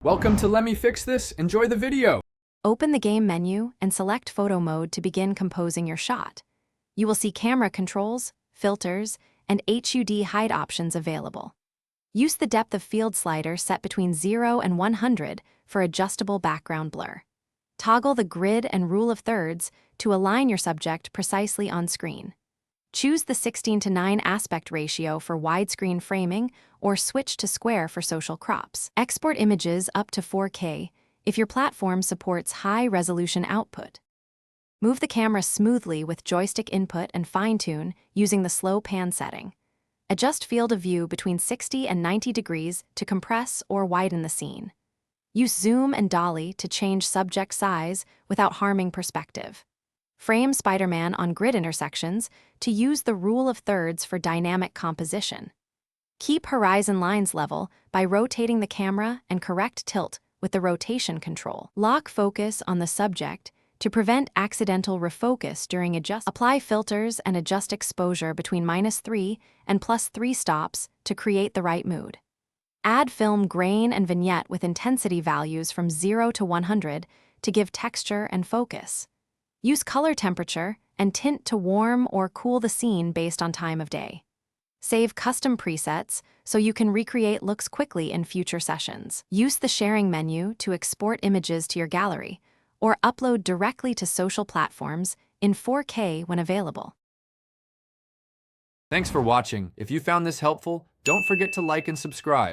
Welcome to Let Me Fix This. Enjoy the video. Open the game menu and select photo mode to begin composing your shot. You will see camera controls, filters, and HUD hide options available. Use the depth of field slider set between 0 and 100 for adjustable background blur. Toggle the grid and rule of thirds to align your subject precisely on screen. Choose the 16:9 aspect ratio for widescreen framing or switch to square for social crops. Export images up to 4K if your platform supports high-resolution output. Move the camera smoothly with joystick input and fine-tune using the slow pan setting. Adjust field of view between 60 and 90 degrees to compress or widen the scene. Use zoom and dolly to change subject size without harming perspective. Frame Spider-Man on grid intersections to use the rule of thirds for dynamic composition. Keep horizon lines level by rotating the camera and correct tilt with the rotation control. Lock focus on the subject to prevent accidental refocus during adjust. Apply filters and adjust exposure between -3 and +3 stops to create the right mood. Add film grain and vignette with intensity values from 0 to 100 to give texture and focus. Use color temperature and tint to warm or cool the scene based on time of day. Save custom presets so you can recreate looks quickly in future sessions. Use the sharing menu to export images to your gallery or upload directly to social platforms in 4K when available. Thanks for watching. If you found this helpful, don't forget to like and subscribe.